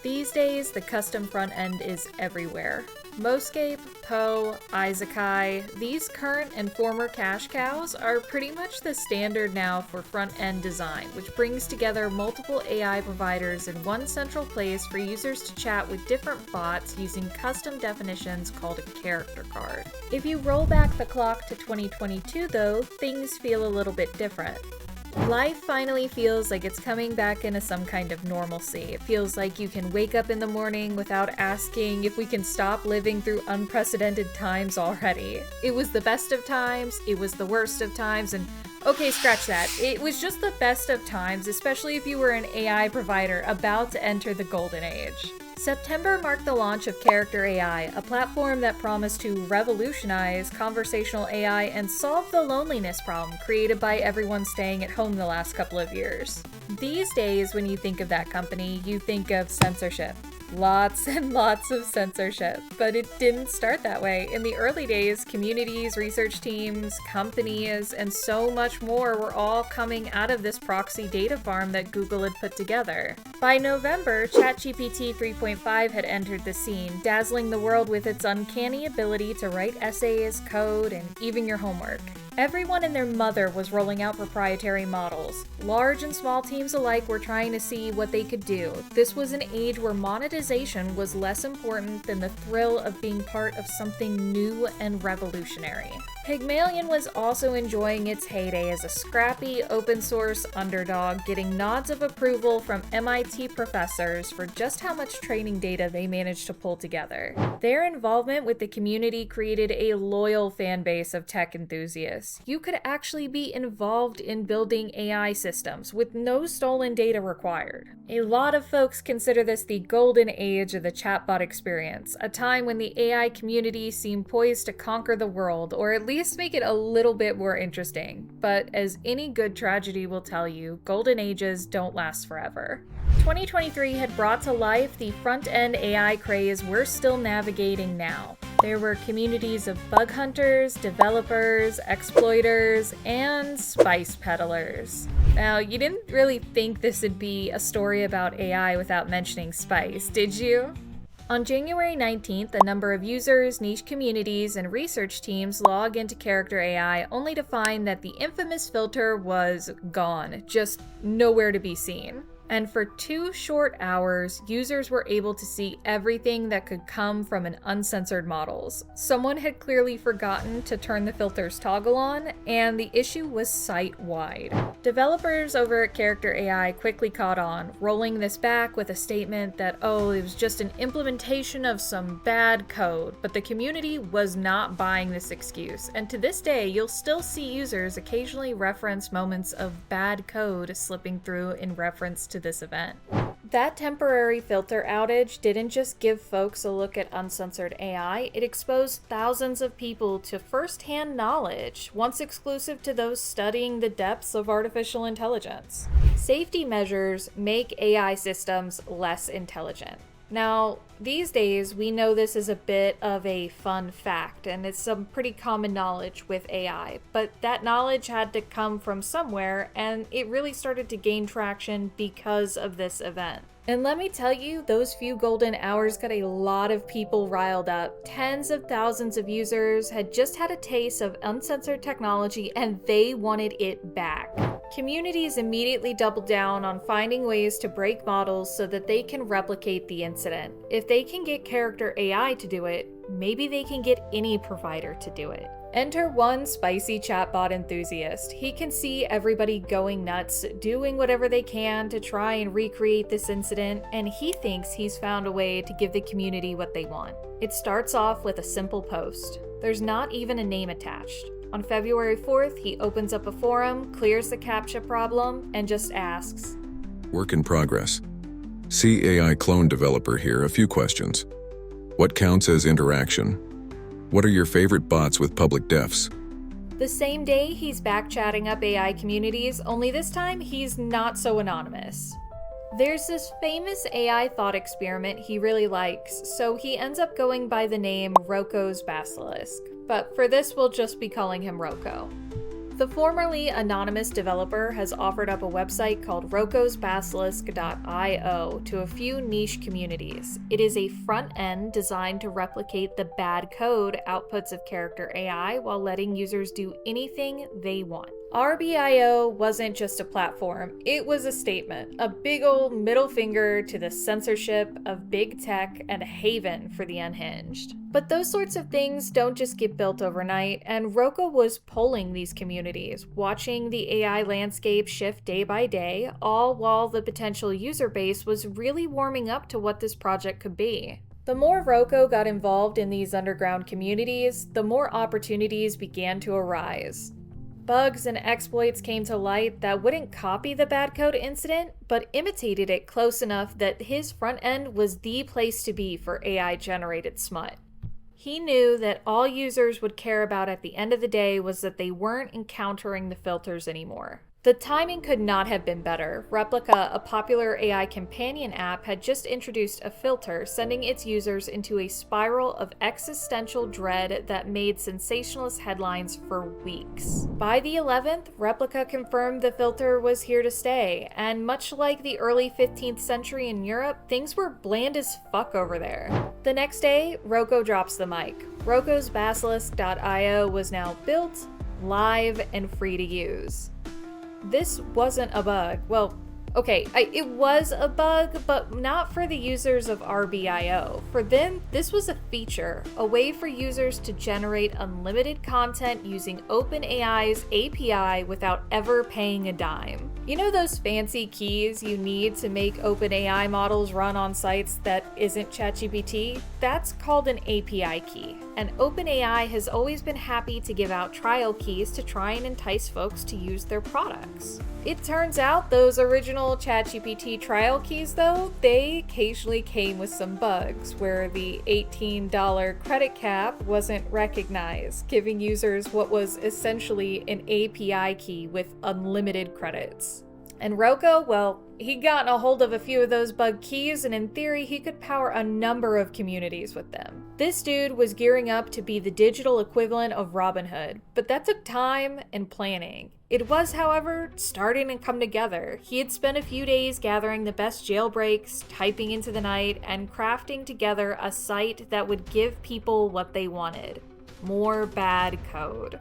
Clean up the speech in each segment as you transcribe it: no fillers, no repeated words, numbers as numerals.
These days, the custom front end is everywhere. Moscape, Poe, Izakai, these current and former cash cows are pretty much the standard now for front-end design, which brings together multiple AI providers in one central place for users to chat with different bots using custom definitions called a character card. If you roll back the clock to 2022 though, things feel a little bit different. Life finally feels like it's coming back into some kind of normalcy. It feels like you can wake up in the morning without asking if we can stop living through unprecedented times already. It was the best of times, it was the worst of times, and okay, scratch that. It was just the best of times, especially if you were an AI provider about to enter the golden age. September marked the launch of Character AI, a platform that promised to revolutionize conversational AI and solve the loneliness problem created by everyone staying at home the last couple of years. These days, when you think of that company, you think of censorship. Lots and lots of censorship, but it didn't start that way. In the early days, communities, research teams, companies, and so much more were all coming out of this proxy data farm that Google had put together. By November, ChatGPT 3.5 had entered the scene, dazzling the world with its uncanny ability to write essays, code, and even your homework. Everyone and their mother was rolling out proprietary models. Large and small teams alike were trying to see what they could do. This was an age where monetization was less important than the thrill of being part of something new and revolutionary. Pygmalion was also enjoying its heyday as a scrappy, open-source underdog, getting nods of approval from MIT professors for just how much training data they managed to pull together. Their involvement with the community created a loyal fan base of tech enthusiasts. You could actually be involved in building AI systems with no stolen data required. A lot of folks consider this the golden age of the chatbot experience, a time when the AI community seemed poised to conquer the world, or at least make it a little bit more interesting. But as any good tragedy will tell you, golden ages don't last forever. 2023 had brought to life the front-end AI craze we're still navigating now. There were communities of bug hunters, developers, exploiters, and spice peddlers. Now, you didn't really think this would be a story about AI without mentioning spice, did you? On January 19th, a number of users, niche communities, and research teams log into Character AI only to find that the infamous filter was gone, just nowhere to be seen. And for 2 short hours, users were able to see everything that could come from an uncensored models. Someone had clearly forgotten to turn the filter's toggle on, and the issue was site-wide. Developers over at Character AI quickly caught on, rolling this back with a statement that, oh, it was just an implementation of some bad code, but the community was not buying this excuse. And to this day, you'll still see users occasionally reference moments of bad code slipping through in reference to this event. That temporary filter outage didn't just give folks a look at uncensored AI, it exposed thousands of people to first-hand knowledge, once exclusive to those studying the depths of artificial intelligence. Safety measures make AI systems less intelligent. Now, these days, we know this is a bit of a fun fact, and it's some pretty common knowledge with AI, but that knowledge had to come from somewhere, and it really started to gain traction because of this event. And let me tell you, those few golden hours got a lot of people riled up. Tens of thousands of users had just had a taste of uncensored technology, and they wanted it back. Communities immediately doubled down on finding ways to break models so that they can replicate the incident. If they can get Character AI to do it, maybe they can get any provider to do it. Enter one spicy chatbot enthusiast. He can see everybody going nuts, doing whatever they can to try and recreate this incident, and he thinks he's found a way to give the community what they want. It starts off with a simple post. There's not even a name attached. On February 4th, he opens up a forum, clears the CAPTCHA problem, and just asks, Work in progress. AI clone developer here, a few questions. What counts as interaction? What are your favorite bots with public defs? The same day, he's back chatting up AI communities, only this time he's not so anonymous. There's this famous AI thought experiment he really likes, so he ends up going by the name RokosBasilisk. But for this, we'll just be calling him Roko. The formerly anonymous developer has offered up a website called RokosBasilisk.io to a few niche communities. It is a front end designed to replicate the bad code outputs of character AI while letting users do anything they want. RBIO wasn't just a platform, it was a statement, a big old middle finger to the censorship of big tech and a haven for the unhinged. But those sorts of things don't just get built overnight, and Roko was polling these communities, watching the AI landscape shift day by day, all while the potential user base was really warming up to what this project could be. The more Roko got involved in these underground communities, the more opportunities began to arise. Bugs and exploits came to light that wouldn't copy the bad code incident, but imitated it close enough that his front end was the place to be for AI-generated smut. He knew that all users would care about at the end of the day was that they weren't encountering the filters anymore. The timing could not have been better. Replica, a popular AI companion app, had just introduced a filter, sending its users into a spiral of existential dread that made sensationalist headlines for weeks. By the 11th, Replica confirmed the filter was here to stay, and much like the early 15th century in Europe, things were bland as fuck over there. The next day, Roko drops the mic. RokosBasilisk.io was now built, live, and free to use. This wasn't a bug. Well, okay, it was a bug, but not for the users of RBIO. For them, this was a feature, a way for users to generate unlimited content using OpenAI's API without ever paying a dime. You know those fancy keys you need to make OpenAI models run on sites that isn't ChatGPT? That's called an API key, and OpenAI has always been happy to give out trial keys to try and entice folks to use their products. It turns out those original ChatGPT trial keys, though, they occasionally came with some bugs, where the $18 credit cap wasn't recognized, giving users what was essentially an API key with unlimited credits. And Roko, well, he'd gotten a hold of a few of those bug keys, and in theory, he could power a number of communities with them. This dude was gearing up to be the digital equivalent of Robin Hood, but that took time and planning. It was, however, starting to come together. He had spent a few days gathering the best jailbreaks, typing into the night, and crafting together a site that would give people what they wanted. More bad code.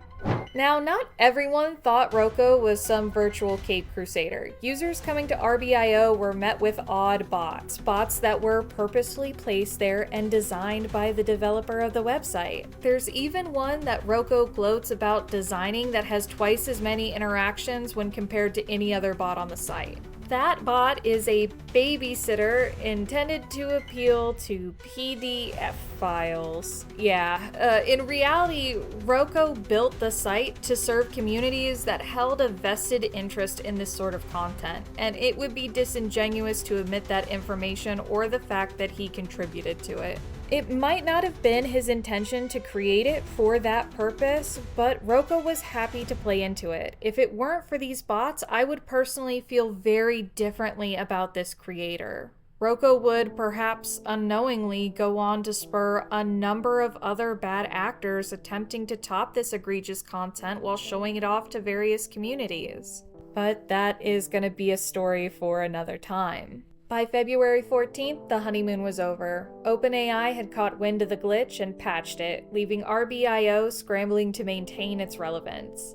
Now, not everyone thought Roko was some virtual Cape Crusader. Users coming to RBIO were met with odd bots that were purposely placed there and designed by the developer of the website. There's even one that Roko gloats about designing that has twice as many interactions when compared to any other bot on the site. That bot is a babysitter intended to appeal to PDF files. Yeah, in reality, Roko built the site to serve communities that held a vested interest in this sort of content, and it would be disingenuous to omit that information or the fact that he contributed to it. It might not have been his intention to create it for that purpose, but Roko was happy to play into it. If it weren't for these bots, I would personally feel very differently about this creator. Roko would perhaps unknowingly go on to spur a number of other bad actors attempting to top this egregious content while showing it off to various communities. But that is going to be a story for another time. By February 14th, the honeymoon was over. OpenAI had caught wind of the glitch and patched it, leaving RBIO scrambling to maintain its relevance.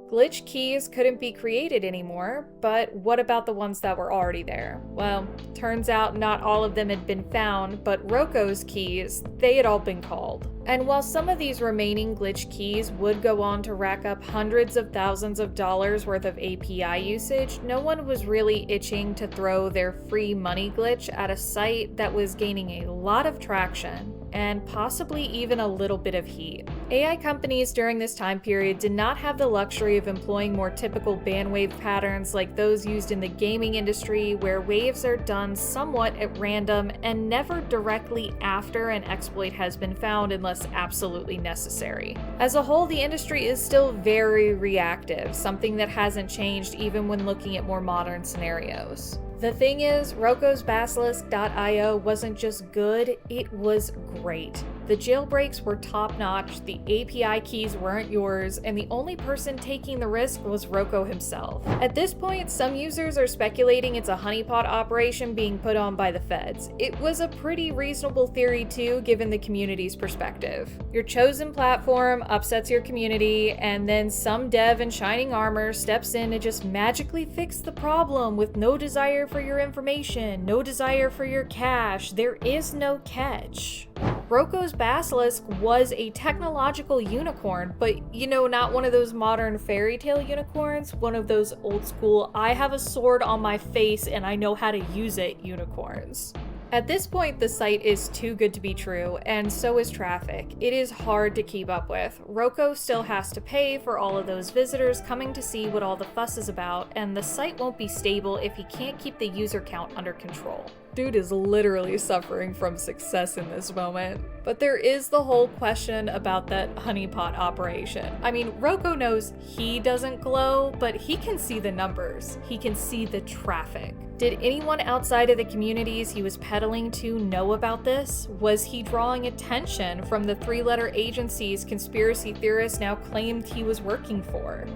Glitch keys couldn't be created anymore, but what about the ones that were already there? Well, turns out not all of them had been found, but Roko's keys, they had all been called. And while some of these remaining glitch keys would go on to rack up hundreds of thousands of dollars worth of API usage, no one was really itching to throw their free money glitch at a site that was gaining a lot of traction, and possibly even a little bit of heat. AI companies during this time period did not have the luxury of employing more typical bandwave patterns like those used in the gaming industry, where waves are done somewhat at random and never directly after an exploit has been found unless absolutely necessary. As a whole, the industry is still very reactive, something that hasn't changed even when looking at more modern scenarios. The thing is, RokosBasilisk.io wasn't just good, it was great. The jailbreaks were top-notch, the the API keys weren't yours, and the only person taking the risk was Roko himself. At this point, some users are speculating it's a honeypot operation being put on by the feds. It was a pretty reasonable theory too, given the community's perspective. Your chosen platform upsets your community, and then some dev in shining armor steps in to just magically fix the problem with no desire for your information, no desire for your cash. There is no catch. RokosBasilisk was a technological unicorn, but not one of those modern fairy tale unicorns, one of those old school, I have a sword on my face and I know how to use it unicorns. At this point, the site is too good to be true, and so is traffic. It is hard to keep up with. Roko still has to pay for all of those visitors coming to see what all the fuss is about, and the site won't be stable if he can't keep the user count under control. Dude is literally suffering from success in this moment. But there is the whole question about that honeypot operation. I mean, Roko knows he doesn't glow, but he can see the numbers. He can see the traffic. Did anyone outside of the communities he was peddling to know about this? Was he drawing attention from the three-letter agencies conspiracy theorists now claimed he was working for?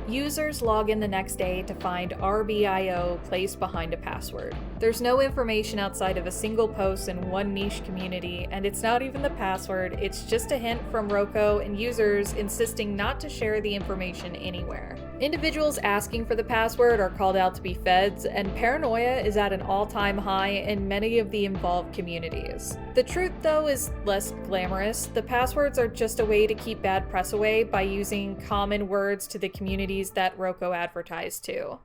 Users log in the next day to find RBIO placed behind a password. There's no information outside of a single post in one niche community, and it's not even the password, it's just a hint from Roko and users insisting not to share the information anywhere. Individuals asking for the password are called out to be feds, and paranoia is at an all-time high in many of the involved communities. The truth, though, is less glamorous. The passwords are just a way to keep bad press away by using common words to the communities that Roko advertised to.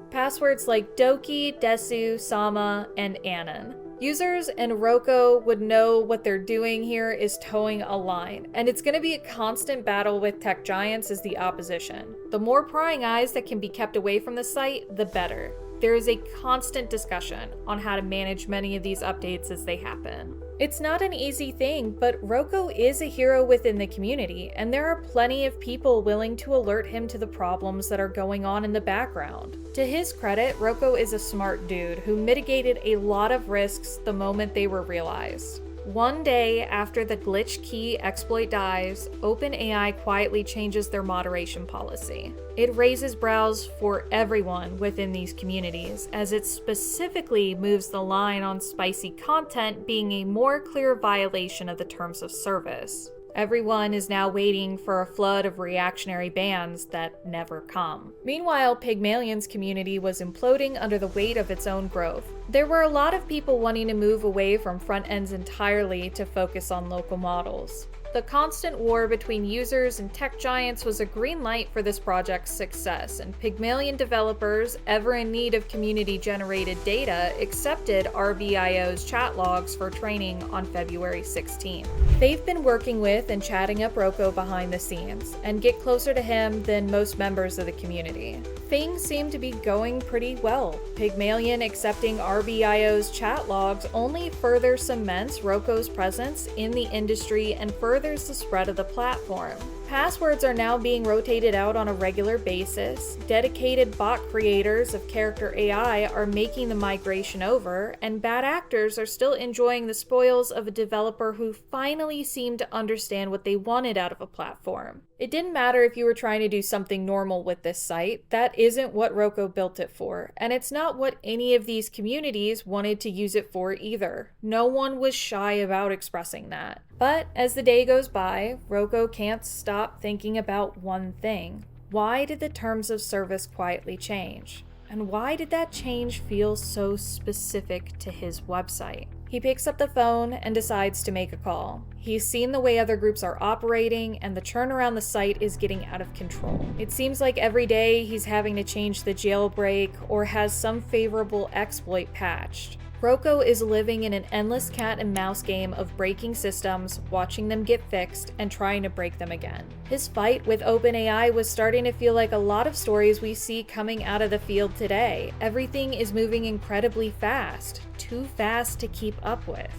Passwords like Doki, Desu, Sama, and Anon. Users and Roko would know what they're doing here is towing a line, and it's going to be a constant battle with tech giants as the opposition. The more prying eyes that can be kept away from the site, the better. There is a constant discussion on how to manage many of these updates as they happen. It's not an easy thing, but Roko is a hero within the community, and there are plenty of people willing to alert him to the problems that are going on in the background. To his credit, Roko is a smart dude who mitigated a lot of risks the moment they were realized. One day after the glitch key exploit dies, OpenAI quietly changes their moderation policy. It raises brows for everyone within these communities, as it specifically moves the line on spicy content being a more clear violation of the terms of service. Everyone is now waiting for a flood of reactionary bans that never come. Meanwhile, Pygmalion's community was imploding under the weight of its own growth. There were a lot of people wanting to move away from front ends entirely to focus on local models. The constant war between users and tech giants was a green light for this project's success, and Pygmalion developers, ever in need of community-generated data, accepted RBIO's chat logs for training on February 16th. They've been working with and chatting up Roko behind the scenes, and get closer to him than most members of the community. Things seem to be going pretty well. Pygmalion accepting RBIO's chat logs only further cements Roko's presence in the industry and furthers the spread of the platform. Passwords are now being rotated out on a regular basis, dedicated bot creators of character AI are making the migration over, and bad actors are still enjoying the spoils of a developer who finally seemed to understand what they wanted out of a platform. It didn't matter if you were trying to do something normal with this site, that isn't what Roko built it for, and it's not what any of these communities wanted to use it for either. No one was shy about expressing that. But as the day goes by, Roko can't stop thinking about one thing. Why did the terms of service quietly change? And why did that change feel so specific to his website? He picks up the phone and decides to make a call. He's seen the way other groups are operating, and the churn around the site is getting out of control. It seems like every day he's having to change the jailbreak or has some favorable exploit patched. Roko is living in an endless cat and mouse game of breaking systems, watching them get fixed, and trying to break them again. His fight with OpenAI was starting to feel like a lot of stories we see coming out of the field today. Everything is moving incredibly fast, too fast to keep up with.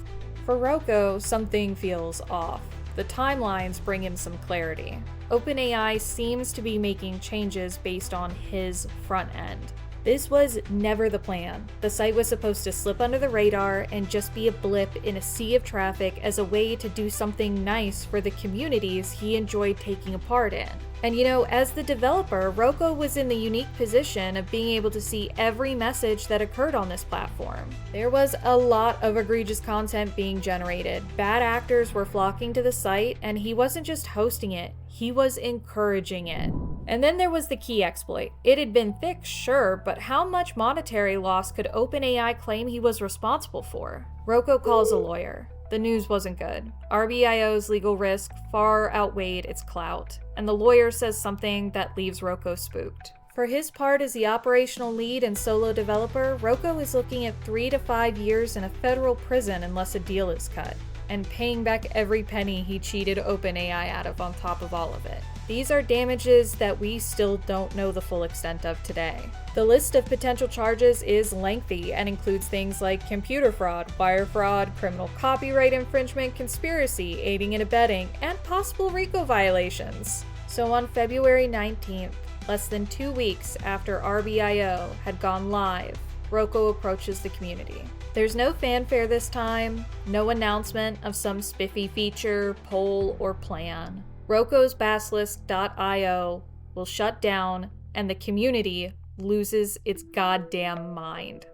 For Roko, something feels off. The timelines bring him some clarity. OpenAI seems to be making changes based on his front end. This was never the plan. The site was supposed to slip under the radar and just be a blip in a sea of traffic as a way to do something nice for the communities he enjoyed taking a part in. And as the developer, Roko was in the unique position of being able to see every message that occurred on this platform. There was a lot of egregious content being generated. Bad actors were flocking to the site, and he wasn't just hosting it, he was encouraging it. And then there was the key exploit. It had been fixed, sure, but how much monetary loss could OpenAI claim he was responsible for? Roko calls a lawyer. The news wasn't good. RBIO's legal risk far outweighed its clout, and the lawyer says something that leaves Roko spooked. For his part as the operational lead and solo developer, Roko is looking at 3 to 5 years in a federal prison unless a deal is cut, and paying back every penny he cheated OpenAI out of on top of all of it. These are damages that we still don't know the full extent of today. The list of potential charges is lengthy and includes things like computer fraud, wire fraud, criminal copyright infringement, conspiracy, aiding and abetting, and possible RICO violations. So on February 19th, less than 2 weeks after RBIO had gone live, Roko approaches the community. There's no fanfare this time, no announcement of some spiffy feature, poll, or plan. RokosBasilisk.io will shut down, and the community loses its goddamn mind.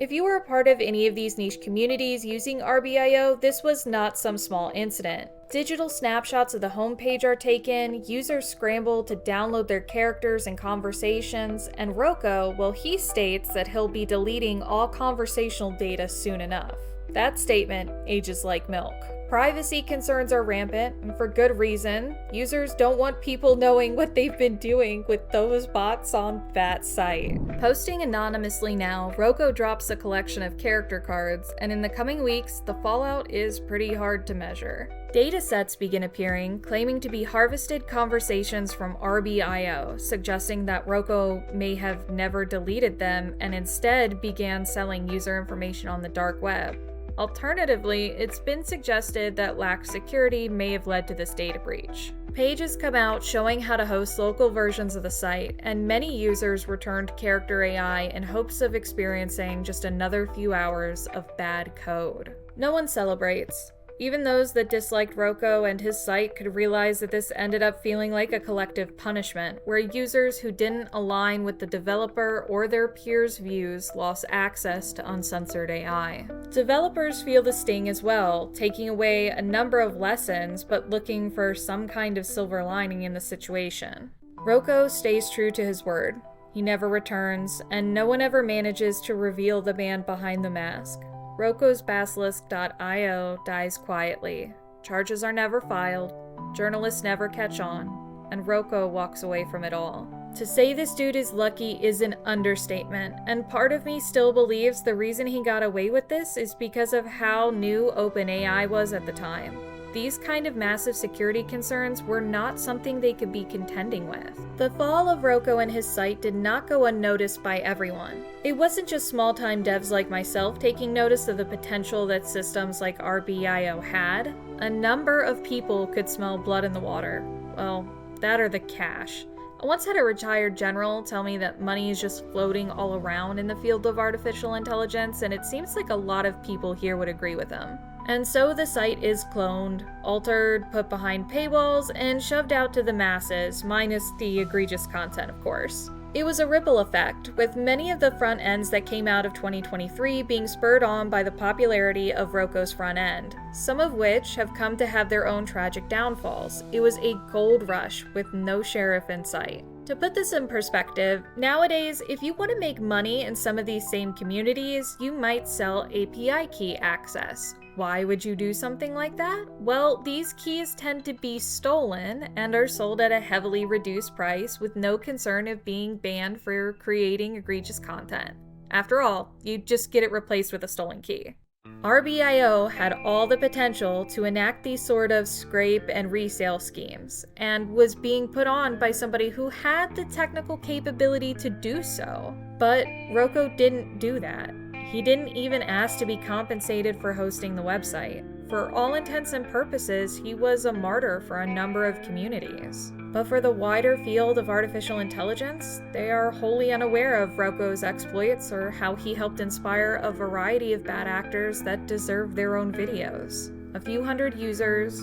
If you were a part of any of these niche communities using RBIO, this was not some small incident. Digital snapshots of the homepage are taken, users scramble to download their characters and conversations, and Roko, well, he states that he'll be deleting all conversational data soon enough. That statement ages like milk. Privacy concerns are rampant, and for good reason. Users don't want people knowing what they've been doing with those bots on that site. Posting anonymously now, Roko drops a collection of character cards, and in the coming weeks, the fallout is pretty hard to measure. Datasets begin appearing, claiming to be harvested conversations from RBIO, suggesting that Roko may have never deleted them and instead began selling user information on the dark web. Alternatively, it's been suggested that lax security may have led to this data breach. Pages come out showing how to host local versions of the site, and many users returned character AI in hopes of experiencing just another few hours of bad code. No one celebrates. Even those that disliked Roko and his site could realize that this ended up feeling like a collective punishment, where users who didn't align with the developer or their peers' views lost access to uncensored AI. Developers feel the sting as well, taking away a number of lessons but looking for some kind of silver lining in the situation. Roko stays true to his word. He never returns, and no one ever manages to reveal the man behind the mask. RokosBasilisk.io dies quietly. Charges are never filed, journalists never catch on, and Roko walks away from it all. To say this dude is lucky is an understatement, and part of me still believes the reason he got away with this is because of how new OpenAI was at the time. These kind of massive security concerns were not something they could be contending with. The fall of Roko and his site did not go unnoticed by everyone. It wasn't just small-time devs like myself taking notice of the potential that systems like RBIO had. A number of people could smell blood in the water. Well, that or the cash. I once had a retired general tell me that money is just floating all around in the field of artificial intelligence, and it seems like a lot of people here would agree with him. And so the site is cloned, altered, put behind paywalls, and shoved out to the masses, minus the egregious content, of course. It was a ripple effect, with many of the front ends that came out of 2023 being spurred on by the popularity of Roko's front end, some of which have come to have their own tragic downfalls. It was a gold rush with no sheriff in sight. To put this in perspective, nowadays, if you want to make money in some of these same communities, you might sell API key access. Why would you do something like that? Well, these keys tend to be stolen and are sold at a heavily reduced price with no concern of being banned for creating egregious content. After all, you just get it replaced with a stolen key. RBIO had all the potential to enact these sort of scrape and resale schemes, and was being put on by somebody who had the technical capability to do so. But Roko didn't do that. He didn't even ask to be compensated for hosting the website. For all intents and purposes, he was a martyr for a number of communities. But for the wider field of artificial intelligence, they are wholly unaware of Roko's exploits or how he helped inspire a variety of bad actors that deserve their own videos. A few hundred users,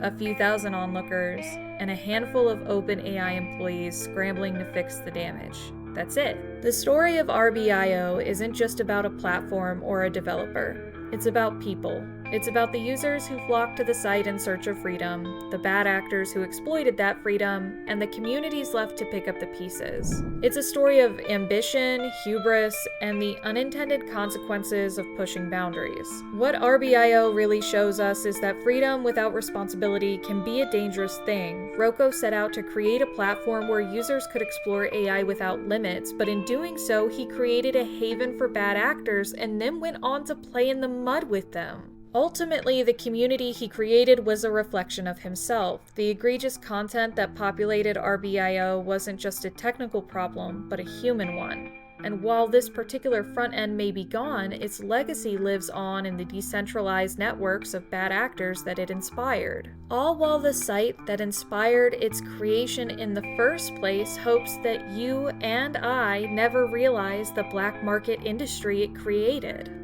a few thousand onlookers, and a handful of OpenAI employees scrambling to fix the damage. That's it. The story of RBIO isn't just about a platform or a developer. It's about people. It's about the users who flocked to the site in search of freedom, the bad actors who exploited that freedom, and the communities left to pick up the pieces. It's a story of ambition, hubris, and the unintended consequences of pushing boundaries. What RBIO really shows us is that freedom without responsibility can be a dangerous thing. Roko set out to create a platform where users could explore AI without limits, but in doing so, he created a haven for bad actors and then went on to play in the mud with them. Ultimately, the community he created was a reflection of himself. The egregious content that populated RBIO wasn't just a technical problem, but a human one. And while this particular front end may be gone, its legacy lives on in the decentralized networks of bad actors that it inspired. All while the site that inspired its creation in the first place hopes that you and I never realize the black market industry it created.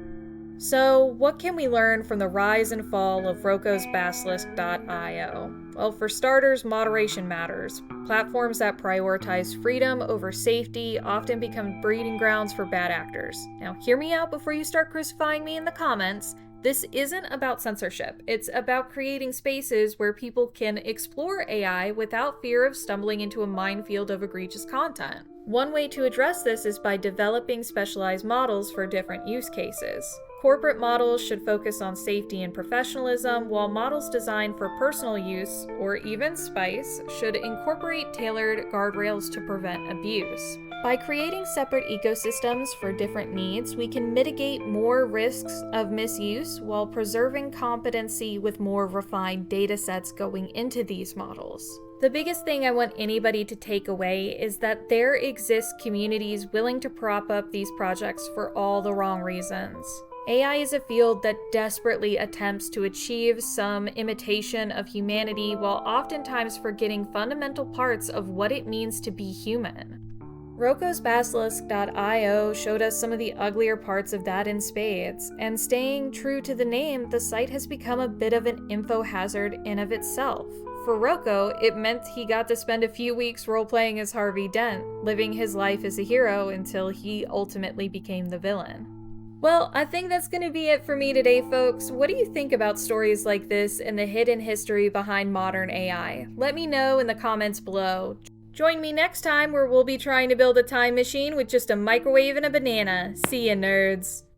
So, what can we learn from the rise and fall of RokosBasilisk.io? Well, for starters, moderation matters. Platforms that prioritize freedom over safety often become breeding grounds for bad actors. Now, hear me out before you start crucifying me in the comments. This isn't about censorship. It's about creating spaces where people can explore AI without fear of stumbling into a minefield of egregious content. One way to address this is by developing specialized models for different use cases. Corporate models should focus on safety and professionalism, while models designed for personal use, or even spice, should incorporate tailored guardrails to prevent abuse. By creating separate ecosystems for different needs, we can mitigate more risks of misuse while preserving competency with more refined datasets going into these models. The biggest thing I want anybody to take away is that there exist communities willing to prop up these projects for all the wrong reasons. AI is a field that desperately attempts to achieve some imitation of humanity while oftentimes forgetting fundamental parts of what it means to be human. RokosBasilisk.io showed us some of the uglier parts of that in spades, and staying true to the name, the site has become a bit of an info hazard in of itself. For Roko, it meant he got to spend a few weeks role-playing as Harvey Dent, living his life as a hero until he ultimately became the villain. Well, I think that's going to be it for me today, folks. What do you think about stories like this and the hidden history behind modern AI? Let me know in the comments below. Join me next time where we'll be trying to build a time machine with just a microwave and a banana. See ya, nerds!